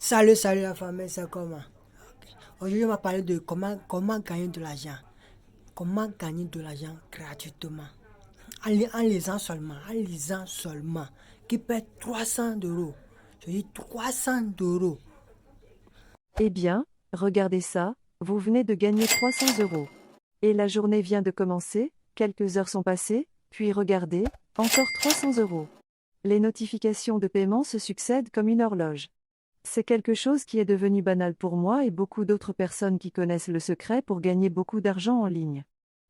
Salut la famille, c'est comment? Aujourd'hui, on va parler de comment gagner de l'argent. Comment gagner de l'argent gratuitement. En lisant seulement. Qui paie 300 euros. Je dis 300 euros. Eh bien, regardez ça, vous venez de gagner 300 euros. Et la journée vient de commencer, quelques heures sont passées, puis regardez, encore 300 euros. Les notifications de paiement se succèdent comme une horloge. C'est quelque chose qui est devenu banal pour moi et beaucoup d'autres personnes qui connaissent le secret pour gagner beaucoup d'argent en ligne.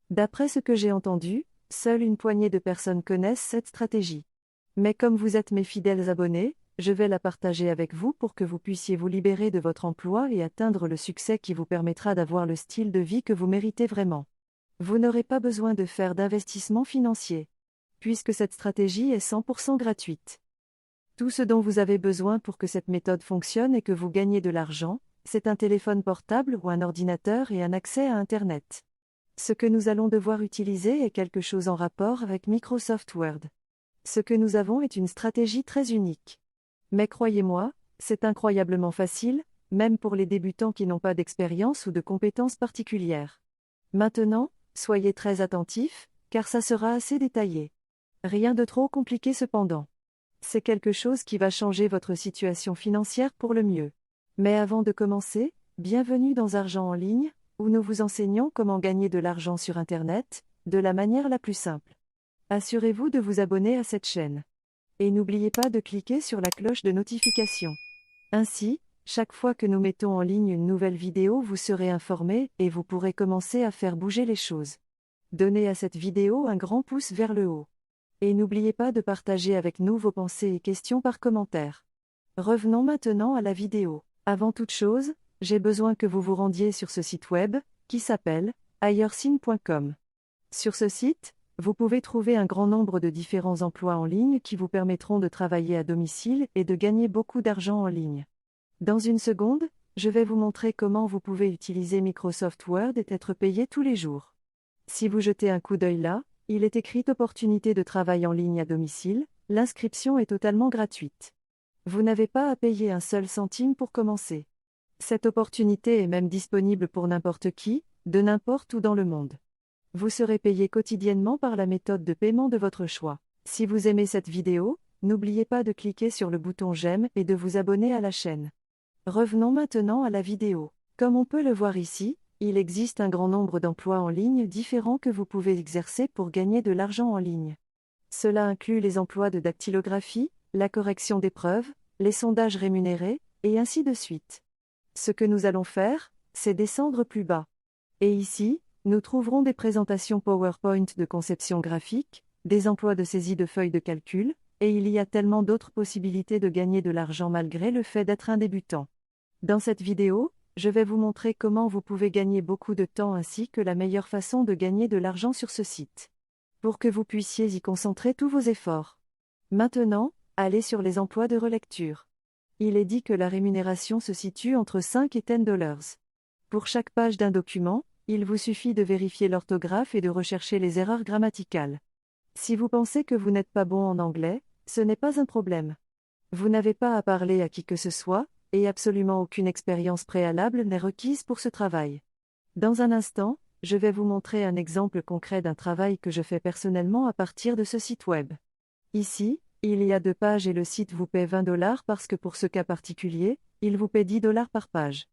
D'après ce que j'ai entendu, seule une poignée de personnes connaissent cette stratégie. Mais comme vous êtes mes fidèles abonnés, je vais la partager avec vous pour que vous puissiez vous libérer de votre emploi et atteindre le succès qui vous permettra d'avoir le style de vie que vous méritez vraiment. Vous n'aurez pas besoin de faire d'investissement financier, puisque cette stratégie est 100% gratuite. Tout ce dont vous avez besoin pour que cette méthode fonctionne et que vous gagnez de l'argent, c'est un téléphone portable ou un ordinateur et un accès à Internet. Ce que nous allons devoir utiliser est quelque chose en rapport avec Microsoft Word. Ce que nous avons est une stratégie très unique. Mais croyez-moi, c'est incroyablement facile, même pour les débutants qui n'ont pas d'expérience ou de compétences particulières. Maintenant, soyez très attentifs, car ça sera assez détaillé. Rien de trop compliqué cependant. C'est quelque chose qui va changer votre situation financière pour le mieux. Mais avant de commencer, bienvenue dans Argent en ligne, où nous vous enseignons comment gagner de l'argent sur Internet, de la manière la plus simple. Assurez-vous de vous abonner à cette chaîne. Et n'oubliez pas de cliquer sur la cloche de notification. Ainsi, chaque fois que nous mettons en ligne une nouvelle vidéo, vous serez informé et vous pourrez commencer à faire bouger les choses. Donnez à cette vidéo un grand pouce vers le haut. Et n'oubliez pas de partager avec nous vos pensées et questions par commentaire. Revenons maintenant à la vidéo. Avant toute chose, j'ai besoin que vous vous rendiez sur ce site web, qui s'appelle ayersine.com. Sur ce site, vous pouvez trouver un grand nombre de différents emplois en ligne qui vous permettront de travailler à domicile et de gagner beaucoup d'argent en ligne. Dans une seconde, je vais vous montrer comment vous pouvez utiliser Microsoft Word et être payé tous les jours. Si vous jetez un coup d'œil là, il est écrit opportunité de travail en ligne à domicile, l'inscription est totalement gratuite. Vous n'avez pas à payer un seul centime pour commencer. Cette opportunité est même disponible pour n'importe qui, de n'importe où dans le monde. Vous serez payé quotidiennement par la méthode de paiement de votre choix. Si vous aimez cette vidéo, n'oubliez pas de cliquer sur le bouton j'aime et de vous abonner à la chaîne. Revenons maintenant à la vidéo. Comme on peut le voir ici, il existe un grand nombre d'emplois en ligne différents que vous pouvez exercer pour gagner de l'argent en ligne. Cela inclut les emplois de dactylographie, la correction d'épreuves, les sondages rémunérés, et ainsi de suite. Ce que nous allons faire, c'est descendre plus bas. Et ici, nous trouverons des présentations PowerPoint de conception graphique, des emplois de saisie de feuilles de calcul, et il y a tellement d'autres possibilités de gagner de l'argent malgré le fait d'être un débutant. Dans cette vidéo, je vais vous montrer comment vous pouvez gagner beaucoup de temps ainsi que la meilleure façon de gagner de l'argent sur ce site. Pour que vous puissiez y concentrer tous vos efforts. Maintenant, allez sur les emplois de relecture. Il est dit que la rémunération se situe entre 5 et 10 dollars. Pour chaque page d'un document, il vous suffit de vérifier l'orthographe et de rechercher les erreurs grammaticales. Si vous pensez que vous n'êtes pas bon en anglais, ce n'est pas un problème. Vous n'avez pas à parler à qui que ce soit, et absolument aucune expérience préalable n'est requise pour ce travail. Dans un instant, je vais vous montrer un exemple concret d'un travail que je fais personnellement à partir de ce site web. Ici, il y a 2 pages et le site vous paie 20 dollars parce que pour ce cas particulier, il vous paie 10 dollars par page.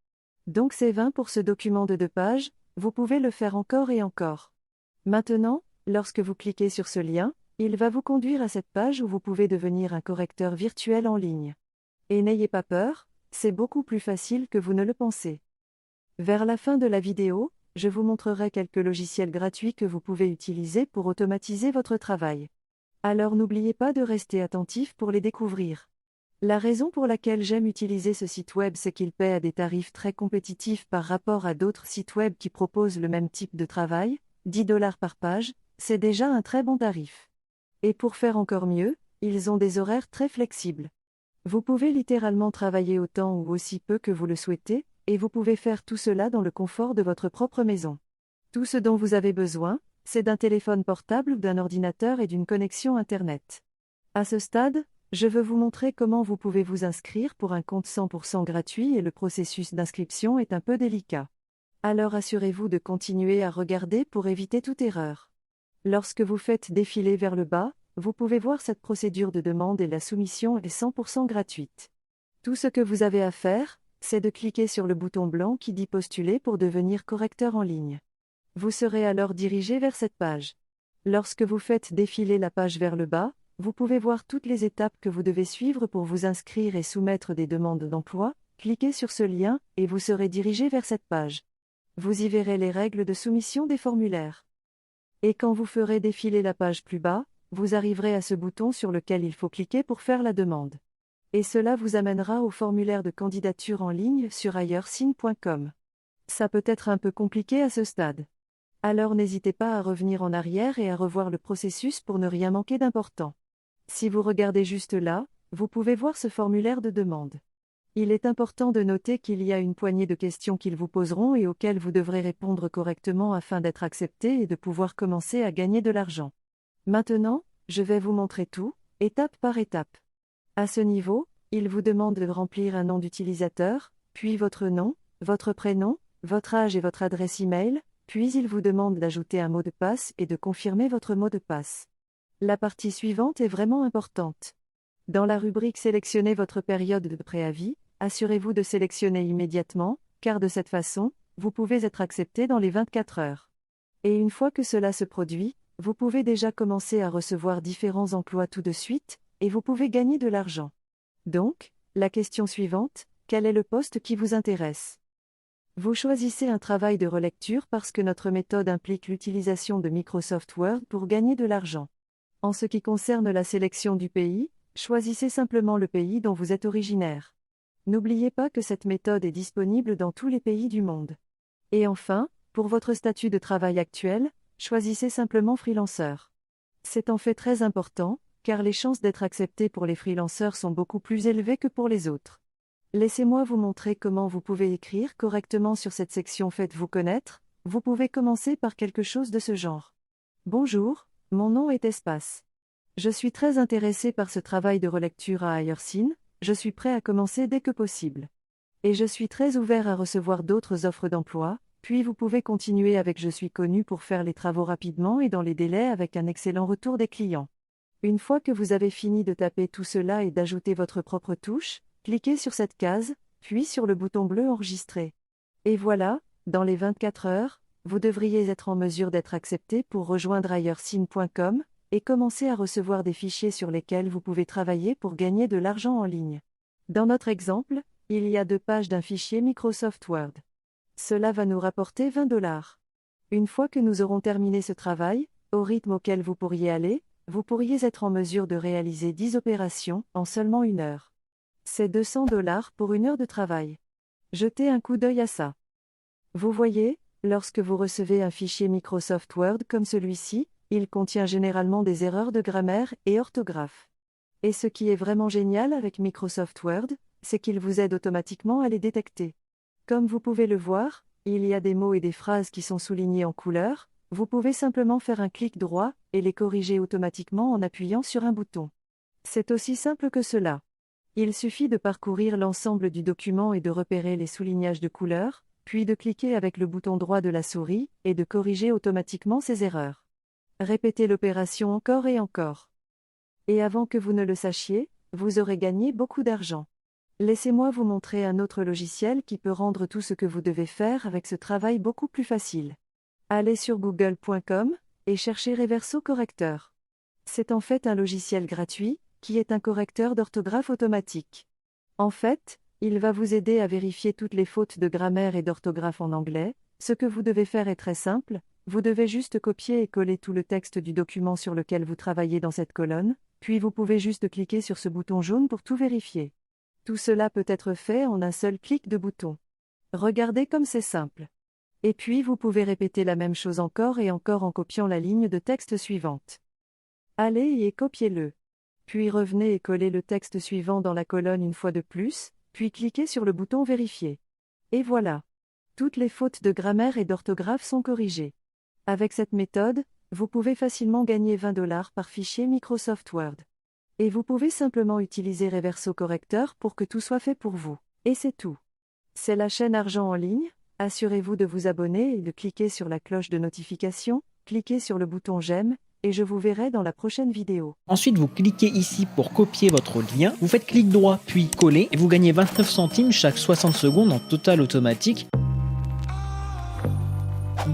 Donc c'est 20 pour ce document de 2 pages, vous pouvez le faire encore et encore. Maintenant, lorsque vous cliquez sur ce lien, il va vous conduire à cette page où vous pouvez devenir un correcteur virtuel en ligne. Et n'ayez pas peur, c'est beaucoup plus facile que vous ne le pensez. Vers la fin de la vidéo, je vous montrerai quelques logiciels gratuits que vous pouvez utiliser pour automatiser votre travail. Alors n'oubliez pas de rester attentif pour les découvrir. La raison pour laquelle j'aime utiliser ce site web, c'est qu'il paie à des tarifs très compétitifs par rapport à d'autres sites web qui proposent le même type de travail, 10 dollars par page, c'est déjà un très bon tarif. Et pour faire encore mieux, ils ont des horaires très flexibles. Vous pouvez littéralement travailler autant ou aussi peu que vous le souhaitez, et vous pouvez faire tout cela dans le confort de votre propre maison. Tout ce dont vous avez besoin, c'est d'un téléphone portable ou d'un ordinateur et d'une connexion Internet. À ce stade, Je veux vous montrer comment vous pouvez vous inscrire pour un compte 100% gratuit et le processus d'inscription est un peu délicat. Alors assurez-vous de continuer à regarder pour éviter toute erreur. Lorsque vous faites défiler vers le bas, vous pouvez voir cette procédure de demande et la soumission est 100% gratuite. Tout ce que vous avez à faire, c'est de cliquer sur le bouton blanc qui dit postuler pour devenir correcteur en ligne. Vous serez alors dirigé vers cette page. Lorsque vous faites défiler la page vers le bas, vous pouvez voir toutes les étapes que vous devez suivre pour vous inscrire et soumettre des demandes d'emploi. Cliquez sur ce lien et vous serez dirigé vers cette page. Vous y verrez les règles de soumission des formulaires. Et quand vous ferez défiler la page plus bas, vous arriverez à ce bouton sur lequel il faut cliquer pour faire la demande. Et cela vous amènera au formulaire de candidature en ligne sur ailleursign.com. Ça peut être un peu compliqué à ce stade. Alors n'hésitez pas à revenir en arrière et à revoir le processus pour ne rien manquer d'important. Si vous regardez juste là, vous pouvez voir ce formulaire de demande. Il est important de noter qu'il y a une poignée de questions qu'ils vous poseront et auxquelles vous devrez répondre correctement afin d'être accepté et de pouvoir commencer à gagner de l'argent. Maintenant, je vais vous montrer tout, étape par étape. À ce niveau, il vous demande de remplir un nom d'utilisateur, puis votre nom, votre prénom, votre âge et votre adresse e-mail, puis il vous demande d'ajouter un mot de passe et de confirmer votre mot de passe. La partie suivante est vraiment importante. Dans la rubrique Sélectionnez votre période de préavis, assurez-vous de sélectionner immédiatement, car de cette façon, vous pouvez être accepté dans les 24 heures. Et une fois que cela se produit, vous pouvez déjà commencer à recevoir différents emplois tout de suite, et vous pouvez gagner de l'argent. Donc, la question suivante, quel est le poste qui vous intéresse ? Vous choisissez un travail de relecture parce que notre méthode implique l'utilisation de Microsoft Word pour gagner de l'argent. En ce qui concerne la sélection du pays, choisissez simplement le pays dont vous êtes originaire. N'oubliez pas que cette méthode est disponible dans tous les pays du monde. Et enfin, pour votre statut de travail actuel, choisissez simplement freelanceur. C'est en fait très important, car les chances d'être accepté pour les freelanceurs sont beaucoup plus élevées que pour les autres. Laissez-moi vous montrer comment vous pouvez écrire correctement sur cette section Faites-vous connaître. Vous pouvez commencer par quelque chose de ce genre. Bonjour, mon nom est Espace. Je suis très intéressé par ce travail de relecture à Ailleursign, je suis prêt à commencer dès que possible. Et je suis très ouvert à recevoir d'autres offres d'emploi, puis vous pouvez continuer avec Je suis connu pour faire les travaux rapidement et dans les délais avec un excellent retour des clients. Une fois que vous avez fini de taper tout cela et d'ajouter votre propre touche, cliquez sur cette case, puis sur le bouton bleu Enregistrer. Et voilà, dans les 24 heures, vous devriez être en mesure d'être accepté pour rejoindre ailleursign.com et commencer à recevoir des fichiers sur lesquels vous pouvez travailler pour gagner de l'argent en ligne. Dans notre exemple, il y a 2 pages d'un fichier Microsoft Word. Cela va nous rapporter 20 $. Une fois que nous aurons terminé ce travail, au rythme auquel vous pourriez aller, vous pourriez être en mesure de réaliser 10 opérations en seulement 1 heure. C'est 200 $ pour 1 heure de travail. Jetez un coup d'œil à ça. Vous voyez, lorsque vous recevez un fichier Microsoft Word comme celui-ci, il contient généralement des erreurs de grammaire et orthographe. Et ce qui est vraiment génial avec Microsoft Word, c'est qu'il vous aide automatiquement à les détecter. Comme vous pouvez le voir, il y a des mots et des phrases qui sont soulignés en couleur, vous pouvez simplement faire un clic droit et les corriger automatiquement en appuyant sur un bouton. C'est aussi simple que cela. Il suffit de parcourir l'ensemble du document et de repérer les soulignages de couleur, puis de cliquer avec le bouton droit de la souris et de corriger automatiquement ces erreurs. Répétez l'opération encore et encore. Et avant que vous ne le sachiez, vous aurez gagné beaucoup d'argent. Laissez-moi vous montrer un autre logiciel qui peut rendre tout ce que vous devez faire avec ce travail beaucoup plus facile. Allez sur google.com et cherchez Reverso Correcteur. C'est en fait un logiciel gratuit, qui est un correcteur d'orthographe automatique. En fait, il va vous aider à vérifier toutes les fautes de grammaire et d'orthographe en anglais. Ce que vous devez faire est très simple, vous devez juste copier et coller tout le texte du document sur lequel vous travaillez dans cette colonne, puis vous pouvez juste cliquer sur ce bouton jaune pour tout vérifier. Tout cela peut être fait en un seul clic de bouton. Regardez comme c'est simple. Et puis vous pouvez répéter la même chose encore et encore en copiant la ligne de texte suivante. Allez et copiez-le. Puis revenez et collez le texte suivant dans la colonne une fois de plus, puis cliquez sur le bouton Vérifier. Et voilà. Toutes les fautes de grammaire et d'orthographe sont corrigées. Avec cette méthode, vous pouvez facilement gagner 20 $ par fichier Microsoft Word. Et vous pouvez simplement utiliser Reverso Correcteur pour que tout soit fait pour vous. Et c'est tout. C'est la chaîne Argent en ligne. Assurez-vous de vous abonner et de cliquer sur la cloche de notification, cliquez sur le bouton j'aime, et je vous verrai dans la prochaine vidéo. Ensuite, vous cliquez ici pour copier votre lien, vous faites clic droit puis coller et vous gagnez 29 centimes chaque 60 secondes en total automatique.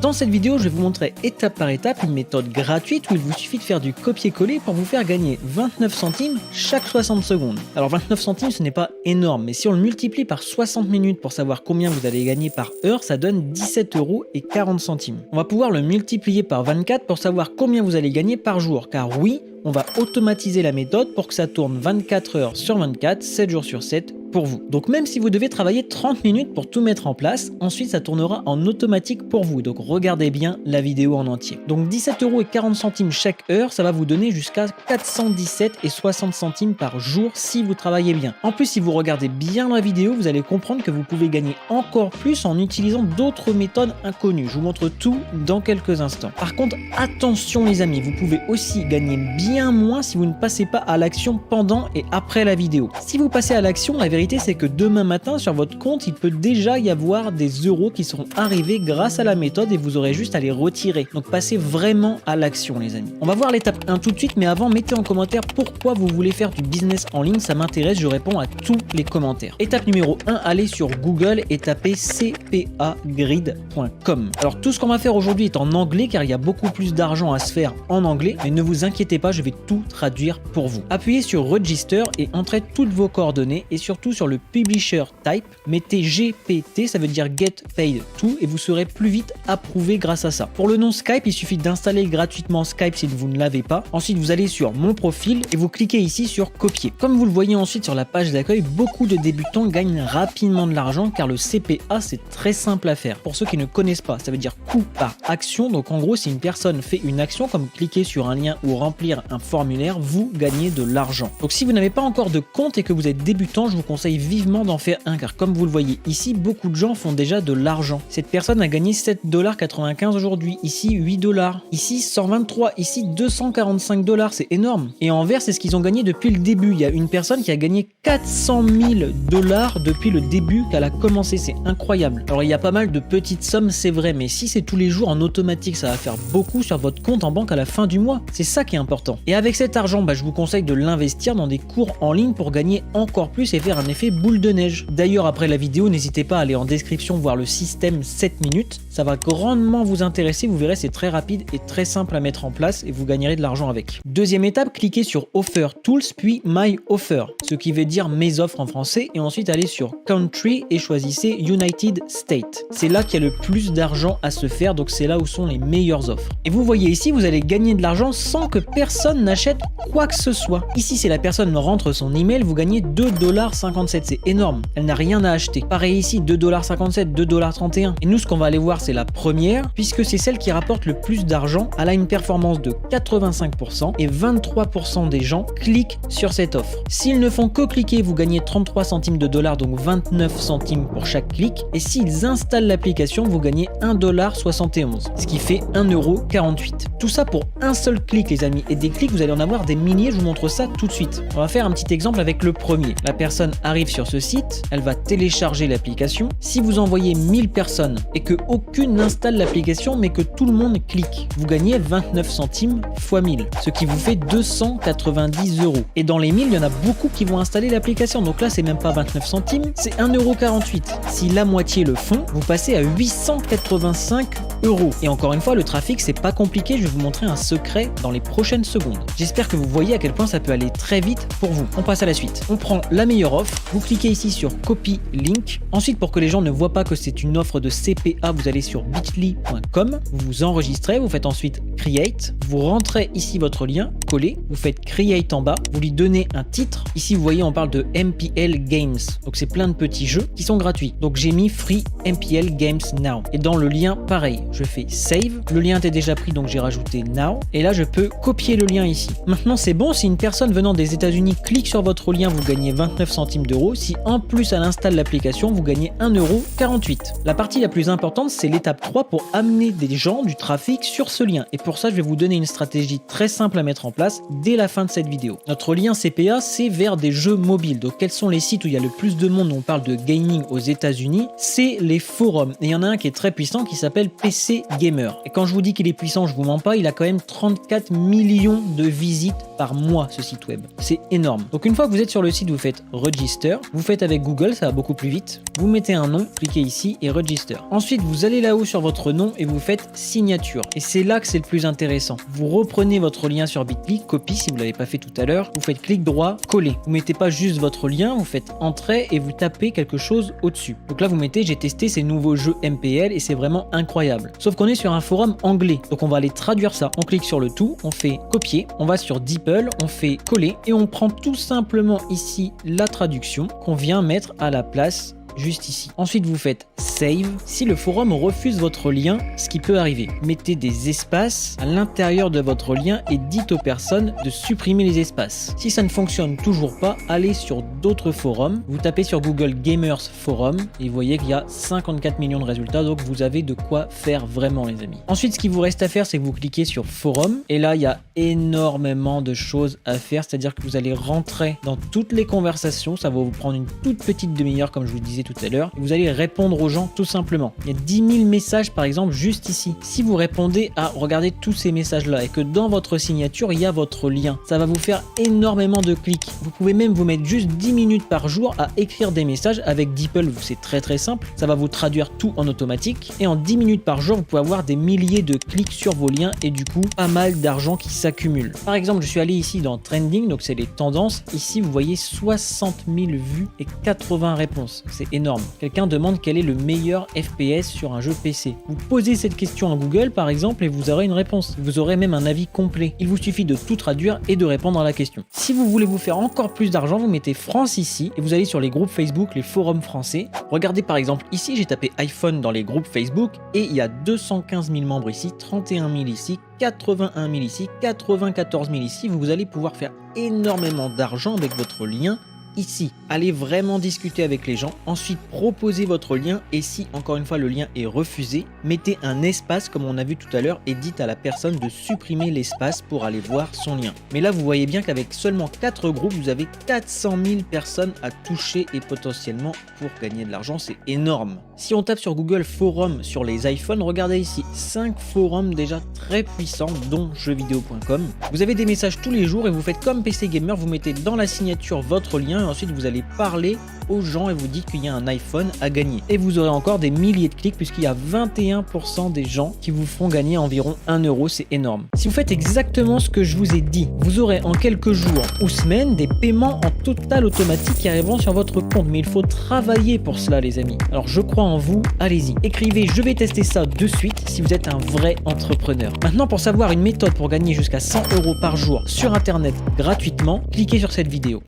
Dans cette vidéo, je vais vous montrer étape par étape une méthode gratuite où il vous suffit de faire du copier-coller pour vous faire gagner 29 centimes chaque 60 secondes. Alors 29 centimes, ce n'est pas énorme, mais si on le multiplie par 60 minutes pour savoir combien vous allez gagner par heure, ça donne 17,40 €. On va pouvoir le multiplier par 24 pour savoir combien vous allez gagner par jour, car oui, on va automatiser la méthode pour que ça tourne 24 heures sur 24, 7 jours sur 7 pour vous. Donc même si vous devez travailler 30 minutes pour tout mettre en place, ensuite ça tournera en automatique pour vous. Donc regardez bien la vidéo en entier. Donc 17,40 € chaque heure, ça va vous donner jusqu'à 417,60 centimes par jour si vous travaillez bien. En plus, si vous regardez bien la vidéo, vous allez comprendre que vous pouvez gagner encore plus en utilisant d'autres méthodes inconnues. Je vous montre tout dans quelques instants. Par contre, attention les amis, vous pouvez aussi gagner bien moins si vous ne passez pas à l'action pendant et après la vidéo. Si vous passez à l'action, la vérité c'est que demain matin sur votre compte, il peut déjà y avoir des euros qui seront arrivés grâce à la méthode et vous aurez juste à les retirer. Donc passez vraiment à l'action les amis. On va voir l'étape 1 tout de suite, mais avant mettez en commentaire pourquoi vous voulez faire du business en ligne, ça m'intéresse, je réponds à tous les commentaires. Étape numéro 1, allez sur Google et tapez cpagrid.com. Alors tout ce qu'on va faire aujourd'hui est en anglais car il y a beaucoup plus d'argent à se faire en anglais, mais ne vous inquiétez pas, je vais tout traduire pour vous. Appuyez sur Register et entrez toutes vos coordonnées et surtout sur le Publisher Type, mettez GPT, ça veut dire Get Paid To et vous serez plus vite approuvé grâce à ça. Pour le nom Skype, il suffit d'installer gratuitement Skype si vous ne l'avez pas. Ensuite, vous allez sur Mon profil et vous cliquez ici sur Copier. Comme vous le voyez ensuite sur la page d'accueil, beaucoup de débutants gagnent rapidement de l'argent car le CPA c'est très simple à faire. Pour ceux qui ne connaissent pas, ça veut dire coût par action. Donc en gros, si une personne fait une action comme cliquer sur un lien ou remplir un formulaire, vous gagnez de l'argent. Donc si vous n'avez pas encore de compte et que vous êtes débutant, je vous conseille vivement d'en faire un car comme vous le voyez ici, beaucoup de gens font déjà de l'argent. Cette personne a gagné 7,95 $ aujourd'hui, ici 8 $, ici 123, ici 245 $, c'est énorme. Et en vert, c'est ce qu'ils ont gagné depuis le début. Il y a une personne qui a gagné 400 000 $ depuis le début qu'elle a commencé, c'est incroyable. Alors il y a pas mal de petites sommes, c'est vrai, mais si c'est tous les jours en automatique, ça va faire beaucoup sur votre compte en banque à la fin du mois. C'est ça qui est important. Et avec cet argent, je vous conseille de l'investir dans des cours en ligne pour gagner encore plus et faire un effet boule de neige. D'ailleurs, après la vidéo, n'hésitez pas à aller en description voir le système 7 minutes. Ça va grandement vous intéresser. Vous verrez, c'est très rapide et très simple à mettre en place et vous gagnerez de l'argent avec. Deuxième étape, cliquez sur Offer Tools puis My Offer, ce qui veut dire mes offres en français, et ensuite allez sur Country et choisissez United States. C'est là qu'il y a le plus d'argent à se faire, donc c'est là où sont les meilleures offres. Et vous voyez ici, vous allez gagner de l'argent sans que personne n'achète quoi que ce soit. Ici, si la personne rentre son email, vous gagnez 2,57 $. C'est énorme. Elle n'a rien à acheter. Pareil ici, 2,57 $, 2,31 $. Et nous, ce qu'on va aller voir, c'est la première, puisque c'est celle qui rapporte le plus d'argent. Elle a une performance de 85% et 23% des gens cliquent sur cette offre. S'ils ne font que cliquer, vous gagnez 33 centimes de dollars, donc 29 centimes pour chaque clic. Et s'ils installent l'application, vous gagnez 1,71 $, ce qui fait 1,48 €. Tout ça pour un seul clic, les amis. Et des clics, vous allez en avoir des milliers. Je vous montre ça tout de suite. On va faire un petit exemple avec le premier. La personne arrive sur ce site, elle va télécharger l'application. Si vous envoyez 1000 personnes et que aucune n'installe l'application mais que tout le monde clique, vous gagnez 29 centimes x 1000, ce qui vous fait 290 €. Et dans les 1000, il y en a beaucoup qui vont installer l'application. Donc là, c'est même pas 29 centimes, c'est 1,48 €. Si la moitié le font, vous passez à 885 €. Et encore une fois, le trafic, c'est pas compliqué. Je vais vous montrer un secret dans les prochaines secondes. J'espère que vous voyez à quel point ça peut aller très vite pour vous. On passe à la suite. On prend la meilleure offre. Vous cliquez ici sur Copy Link. Ensuite, pour que les gens ne voient pas que c'est une offre de CPA, vous allez sur bit.ly.com. Vous vous enregistrez. Vous faites ensuite Create. Vous rentrez ici votre lien, collez. Vous faites Create en bas. Vous lui donnez un titre. Ici, vous voyez, on parle de MPL Games. Donc, c'est plein de petits jeux qui sont gratuits. Donc, j'ai mis Free MPL Games Now. Et dans le lien, pareil. je fais save. Le lien était déjà pris donc j'ai rajouté now. Et là je peux copier le lien ici. Maintenant c'est bon, si une personne venant des États-Unis clique sur votre lien, vous gagnez 29 centimes d'euros. Si en plus elle installe l'application, vous gagnez 1,48 €. La partie la plus importante, c'est l'étape 3 pour amener des gens, du trafic sur ce lien. Et pour ça, je vais vous donner une stratégie très simple à mettre en place dès la fin de cette vidéo. Notre lien CPA, c'est vers des jeux mobiles. Donc quels sont les sites où il y a le plus de monde, on parle de gaming aux États-Unis? C'est les forums. Et il y en a un qui est très puissant qui s'appelle PC Gamer. Et quand je vous dis qu'il est puissant, je vous mens pas, il a quand même 34 millions de visites par mois ce site web. C'est énorme. Donc une fois que vous êtes sur le site, vous faites Register. Vous faites avec Google, ça va beaucoup plus vite. Vous mettez un nom, cliquez ici et Register. Ensuite, vous allez là-haut sur votre nom et vous faites signature. Et c'est là que c'est le plus intéressant. Vous reprenez votre lien sur Bitly, copie si vous ne l'avez pas fait tout à l'heure. Vous faites clic droit, coller. Vous mettez pas juste votre lien, vous faites entrée et vous tapez quelque chose au-dessus. Donc là, vous mettez j'ai testé ces nouveaux jeux MPL et c'est vraiment incroyable. Sauf qu'on est sur un forum anglais. Donc on va aller traduire ça. On clique sur le tout, on fait copier, on va sur DeepL, on fait coller et on prend tout simplement ici la traduction qu'on vient mettre à la place juste ici. Ensuite, vous faites Save. Si le forum refuse votre lien, ce qui peut arriver, mettez des espaces à l'intérieur de votre lien et dites aux personnes de supprimer les espaces. Si ça ne fonctionne toujours pas, allez sur d'autres forums. Vous tapez sur Google Gamers Forum et vous voyez qu'il y a 54 millions de résultats, donc vous avez de quoi faire vraiment, les amis. Ensuite, ce qui vous reste à faire, c'est que vous cliquez sur Forum et là, il y a énormément de choses à faire, c'est-à-dire que vous allez rentrer dans toutes les conversations. Ça va vous prendre une toute petite demi-heure, comme je vous disais tout à l'heure. Vous allez répondre aux gens tout simplement. Il y a 10 000 messages par exemple juste ici. Si vous répondez à regarder tous ces messages là et que dans votre signature il y a votre lien, ça va vous faire énormément de clics. Vous pouvez même vous mettre juste 10 minutes par jour à écrire des messages avec DeepL. C'est très très simple. Ça va vous traduire tout en automatique et en 10 minutes par jour vous pouvez avoir des milliers de clics sur vos liens et du coup pas mal d'argent qui s'accumule. Par exemple, je suis allé ici dans Trending, donc c'est les tendances. Ici vous voyez 60 000 vues et 80 réponses. C'est énorme. Quelqu'un demande quel est le meilleur FPS sur un jeu PC. Vous posez cette question à Google par exemple et vous aurez une réponse. Vous aurez même un avis complet. Il vous suffit de tout traduire et de répondre à la question. Si vous voulez vous faire encore plus d'argent, vous mettez France ici et vous allez sur les groupes Facebook, les forums français. Regardez par exemple ici, j'ai tapé iPhone dans les groupes Facebook et il y a 215 000 membres ici, 31 000 ici, 81 000 ici, 94 000 ici. Vous allez pouvoir faire énormément d'argent avec votre lien ici. Allez vraiment discuter avec les gens, ensuite proposez votre lien et si encore une fois le lien est refusé, mettez un espace comme on a vu tout à l'heure et dites à la personne de supprimer l'espace pour aller voir son lien. Mais là vous voyez bien qu'avec seulement 4 groupes, vous avez 400 000 personnes à toucher et potentiellement pour gagner de l'argent, c'est énorme. Si on tape sur Google Forum sur les iPhones, regardez ici, 5 forums déjà très puissants dont jeuxvideo.com. Vous avez des messages tous les jours et vous faites comme PC Gamer, vous mettez dans la signature votre lien et ensuite vous allez parler aux gens et vous dites qu'il y a un iPhone à gagner. Et vous aurez encore des milliers de clics puisqu'il y a 21% des gens qui vous feront gagner environ 1 €, c'est énorme. Si vous faites exactement ce que je vous ai dit, vous aurez en quelques jours ou semaines des paiements en total automatique qui arriveront sur votre compte. Mais il faut travailler pour cela les amis. Alors je crois en vous, allez-y. Écrivez je vais tester ça de suite si vous êtes un vrai entrepreneur. Maintenant pour savoir une méthode pour gagner jusqu'à 100 € par jour sur internet gratuitement, cliquez sur cette vidéo.